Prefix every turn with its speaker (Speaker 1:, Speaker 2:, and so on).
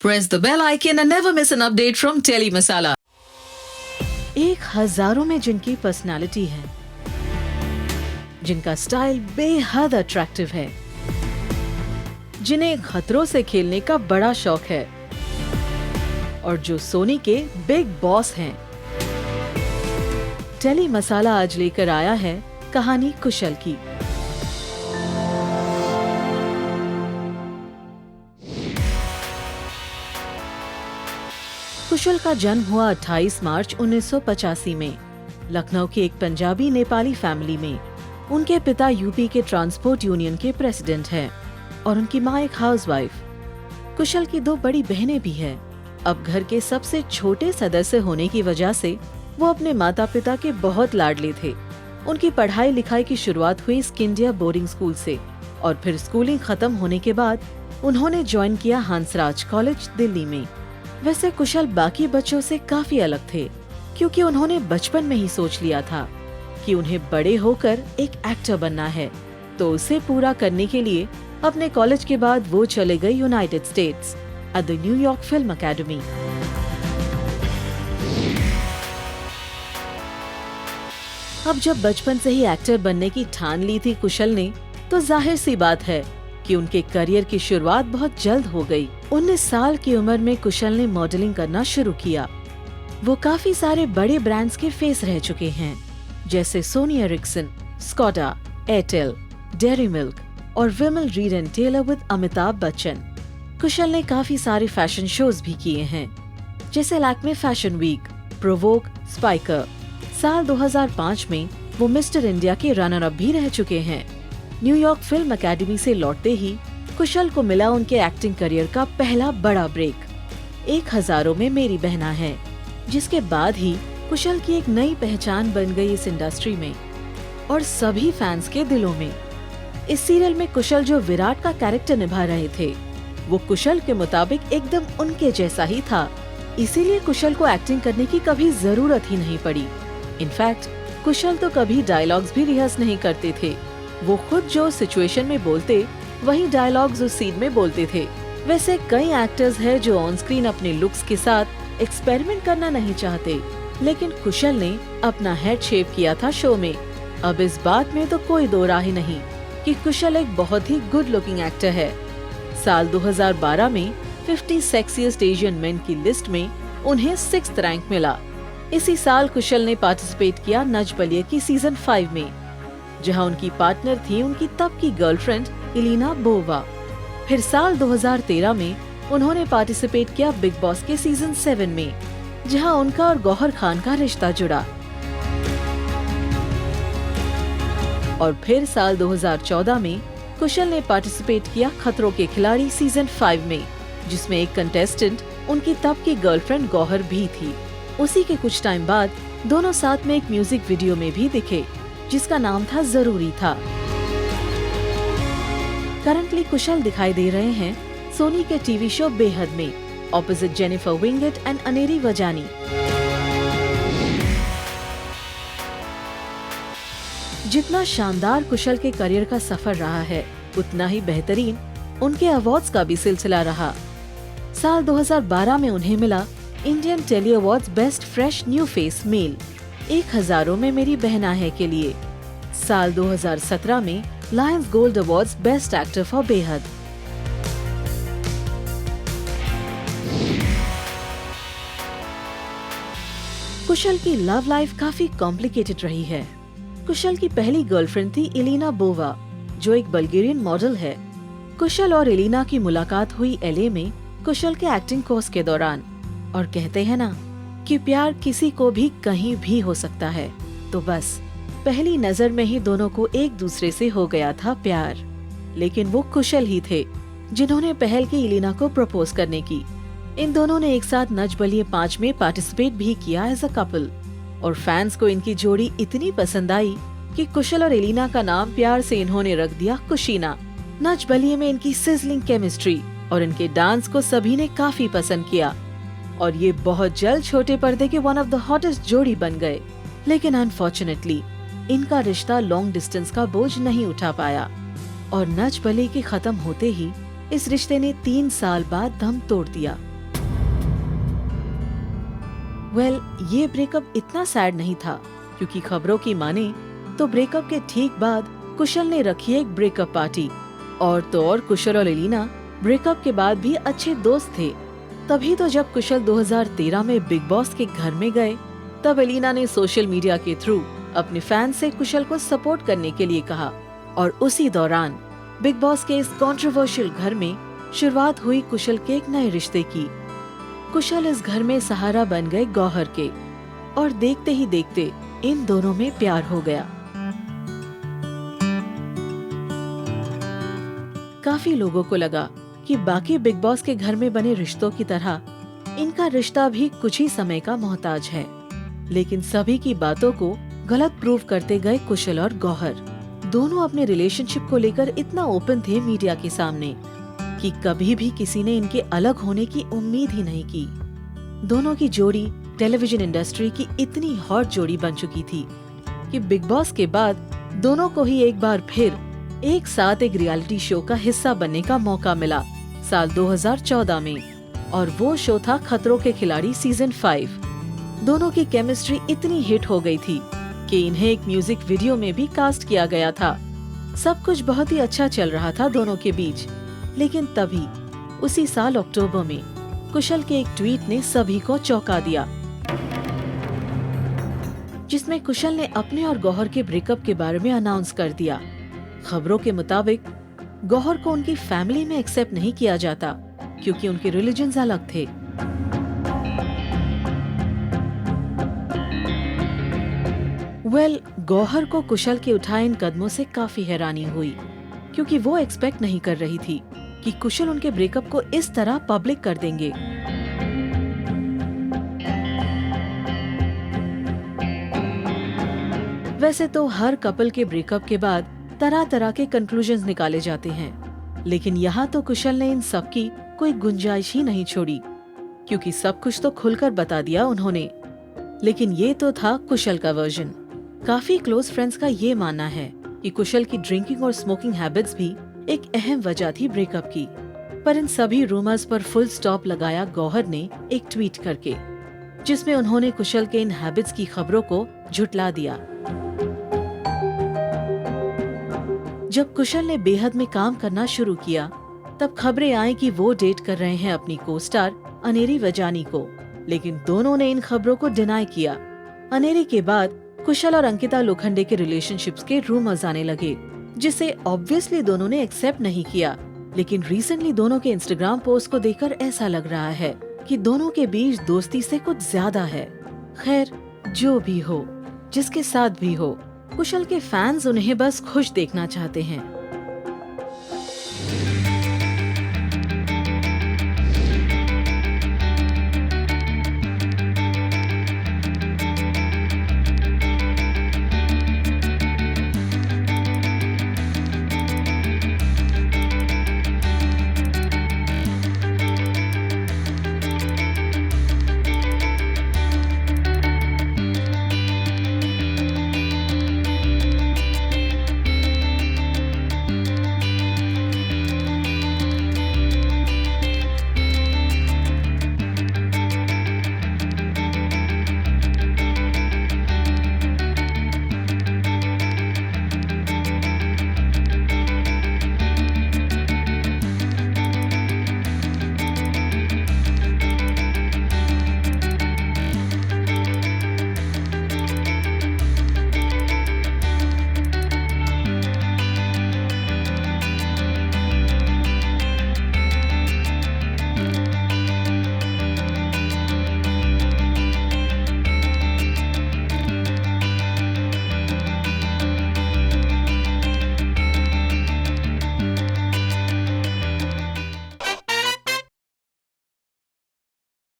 Speaker 1: Press the bell icon and never miss an update from Tele Masala.
Speaker 2: एक हजारों में जिनकी पर्सनालिटी है, जिनका स्टाइल बेहद अट्रैक्टिव है, जिन्हें खतरों से खेलने का बड़ा शौक है और जो सोनी के बिग बॉस हैं। टेली मसाला आज लेकर आया है कहानी कुशल की। कुशल का जन्म हुआ 28 मार्च 1985 में लखनऊ की एक पंजाबी नेपाली फैमिली में। उनके पिता यूपी के ट्रांसपोर्ट यूनियन के प्रेसिडेंट हैं और उनकी माँ एक हाउसवाइफ। कुशल की 2 बड़ी बहनें भी हैं। अब घर के सबसे छोटे सदस्य होने की वजह से वो अपने माता पिता के बहुत लाडले थे। उनकी पढ़ाई लिखाई की शुरुआत हुई स्किंडिया बोर्डिंग स्कूल से और फिर स्कूलिंग खत्म होने के बाद उन्होंने ज्वाइन किया हंसराज कॉलेज दिल्ली में। वैसे कुशल बाकी बच्चों से काफी अलग थे, क्योंकि उन्होंने बचपन में ही सोच लिया था कि उन्हें बड़े होकर एक एक्टर बनना है। तो उसे पूरा करने के लिए अपने कॉलेज के बाद वो चले गए United states at the New York film academy. अब जब बचपन से ही एक्टर बनने की ठान ली थी कुशल ने, तो जाहिर सी बात है कि उनके करियर की शुरुआत बहुत जल्द हो गई। 19 साल की उम्र में कुशल ने मॉडलिंग करना शुरू किया। वो काफी सारे बड़े ब्रांड्स के फेस रह चुके हैं, जैसे Sony Ericsson, Skoda, Airtel, Dairy Milk और Vimal Reid and Taylor with Amitabh Bachchan. Kushal ने काफी सारे फैशन शोज भी किए हैं, जैसे लैक्मे फैशन वीक, प्रोवोक, स्पाइकर। साल 2005 में वो मिस्टर इंडिया के रनर अप भी रह चुके हैं। न्यूयॉर्क फिल्म एकेडमी से लौटते ही कुशल को मिला उनके एक्टिंग करियर का पहला बड़ा ब्रेक। एक हजारों में मेरी बहना है, जिसके बाद ही कुशल की एक नई पहचान बन गई इस इंडस्ट्री में और सभी फैंस के दिलों में। इस सीरियल में कुशल जो विराट का कैरेक्टर निभा रहे थे, वो कुशल के मुताबिक एकदम उनके जैसा ही था। इसीलिए कुशल को एक्टिंग करने की कभी जरूरत ही नहीं पड़ी। इनफैक्ट कुशल तो कभी डायलॉग्स भी रिहर्स नहीं करते थे। वो खुद जो सिचुएशन में बोलते, वही डायलॉग्स उस सीन में बोलते थे। वैसे कई एक्टर्स हैं जो ऑन स्क्रीन अपने लुक्स के साथ एक्सपेरिमेंट करना नहीं चाहते, लेकिन कुशल ने अपना हेड शेप किया था शो में। अब इस बात में तो कोई दो राह ही नहीं कि कुशल एक बहुत ही गुड लुकिंग एक्टर है। साल 2012 में 50 सेक्सिएस्ट एशियन मेन की लिस्ट में उन्हें 6th रैंक मिला। इसी साल कुशल ने पार्टिसिपेट किया नच बलिए की सीजन 5 में, जहां उनकी पार्टनर थी उनकी तब की गर्लफ्रेंड इलिना बोवा। फिर साल 2013 में उन्होंने पार्टिसिपेट किया बिग बॉस के सीजन 7 में, जहां उनका और गौहर खान का रिश्ता जुड़ा। और फिर साल 2014 में कुशल ने पार्टिसिपेट किया खतरों के खिलाड़ी सीजन 5 में, जिसमें एक कंटेस्टेंट उनकी तब की गर्लफ्रेंड गौहर भी थी। उसी के कुछ टाइम बाद दोनों साथ में एक म्यूजिक वीडियो में भी दिखे, जिसका नाम था जरूरी था। करंटली कुशल दिखाई दे रहे हैं सोनी के टीवी शो बेहद में, opposite Jennifer Winget and Aneri Vajani. जितना शानदार कुशल के करियर का सफर रहा है, उतना ही बेहतरीन उनके अवार्ड्स का भी सिलसिला रहा। साल 2012 में उन्हें मिला Indian telly awards best fresh new face male, 1 हजारों में मेरी बहना है के लिए। साल 2017 में Lions gold awards best actor for बेहद। कुशल की लव लाइफ काफी कॉम्प्लिकेटेड रही है। कुशल की पहली गर्लफ्रेंड थी इलिना बोवा, जो एक बल्गेरियन मॉडल है। कुशल और इलिना की मुलाकात हुई LA में कुशल के एक्टिंग कोर्स के दौरान। और कहते हैं ना कि प्यार किसी को भी कहीं भी हो सकता है, तो बस पहली नजर में ही दोनों को एक दूसरे से हो गया था प्यार। लेकिन वो कुशल ही थे जिन्होंने पहल की इलिना को प्रपोज करने की। इन दोनों ने एक साथ नच बलिए 5 में पार्टिसिपेट भी किया एज अ कपल, और फैंस को इनकी जोड़ी इतनी पसंद आई कि कुशल और इलिना का नाम प्यार से इन्होंने रख दिया कुशीना। नच बलिए में इनकी सिजलिंग केमिस्ट्री और इनके डांस को सभी ने काफी पसंद किया और ये बहुत जल्द छोटे पर्दे के वन ऑफ द हॉटेस्ट जोड़ी बन गए। लेकिन अनफॉर्चुनेटली इनका रिश्ता लॉन्ग डिस्टेंस का बोझ नहीं उठा पाया और नच बलिए के खत्म होते ही इस रिश्ते ने 3 साल बाद दम तोड़ दिया। ये ब्रेकअप इतना सैड नहीं था, क्योंकि खबरों की माने तो ब्रेकअप के ठीक बाद कुशल ने रखी एक ब्रेकअप पार्टी। और तो और कुशल और एलिना ब्रेकअप के बाद भी अच्छे दोस्त थे। तभी तो जब कुशल 2013 में बिग बॉस के घर में गए, तब एलिना ने सोशल मीडिया के थ्रू अपने फैन से कुशल को सपोर्ट करने के लिए कहा। और उसी दौरान बिग बॉस के इस कंट्रोवर्शियल घर में शुरुआत हुई कुशल के एक नए रिश्ते की। कुशल इस घर में सहारा बन गए गौहर के, और देखते ही देखते इन दोनों में प्यार हो गया। काफी लोगों को लगा कि बाकी बिग बॉस के घर में बने रिश्तों की तरह इनका रिश्ता भी कुछ ही समय का मोहताज है, लेकिन सभी की बातों को गलत प्रूव करते गए कुशल और गौहर। दोनों अपने रिलेशनशिप को लेकर इतना ओपन थे मीडिया के सामने कि कभी भी किसी ने इनके अलग होने की उम्मीद ही नहीं की। दोनों की जोड़ी टेलीविजन इंडस्ट्री की इतनी हॉट जोड़ी बन चुकी थी कि बिग बॉस के बाद दोनों को ही एक बार फिर एक साथ एक रियलिटी शो का हिस्सा बनने का मौका मिला साल 2014 में, और वो शो था खतरों के खिलाड़ी सीजन 5। दोनों की केमिस्ट्री इतनी हिट हो गई थी कि इन्हें एक म्यूजिक वीडियो में भी कास्ट किया गया था। सब कुछ बहुत ही अच्छा चल रहा था दोनों के बीच, लेकिन तभी उसी साल अक्टूबर में कुशल के एक ट्वीट ने सभी को चौंका दिया, जिसमें कुशल ने अपने और गौहर के ब्रेकअप के बारे में अनाउंस कर दिया। खबरों के मुताबिक गौहर को उनकी फैमिली में एक्सेप्ट नहीं किया जाता, क्योंकि उनके रिलीजन्स अलग थे। गौहर को कुशल के उठाए इन कदमों से काफी हैरानी हुई, क्योंकि वो एक्सपेक्ट नहीं कर रही थी कि कुशल उनके ब्रेकअप को इस तरह पब्लिक कर देंगे। वैसे तो हर कपल के ब्रेकअप के बाद तरह तरह के कंक्लूजन्स निकाले जाते हैं, लेकिन यहाँ तो कुशल ने इन सब की कोई गुंजाइश ही नहीं छोड़ी, क्योंकि सब कुछ तो खुलकर बता दिया उन्होंने। लेकिन ये तो था कुशल का वर्जन। काफी क्लोज फ्रेंड्स का ये मानना है कि कुशल की ड्रिंकिंग और स्मोकिंग हैबिट्स भी एक अहम वजह थी ब्रेकअप की। पर इन सभी रूमर्स पर फुल स्टॉप लगाया गौहर ने एक ट्वीट करके, जिसमें उन्होंने कुशल के इन हैबिट्स की खबरों को झुटला दिया। जब कुशल ने बेहद में काम करना शुरू किया, तब खबरें आई कि वो डेट कर रहे हैं अपनी को स्टार अनेरी वजानी को, लेकिन दोनों ने इन खबरों को डिनाई किया। अनेरी के बाद कुशल और अंकिता लोखंडे के रिलेशनशिप्स के रूमर्स आने लगे, जिसे ऑब्वियसली दोनों ने एक्सेप्ट नहीं किया। लेकिन रिसेंटली दोनों के इंस्टाग्राम पोस्ट को देखकर ऐसा लग रहा है कि दोनों के बीच दोस्ती से कुछ ज्यादा है। खैर, जो भी हो, जिसके साथ भी हो, कुशल के फैंस उन्हें बस खुश देखना चाहते हैं।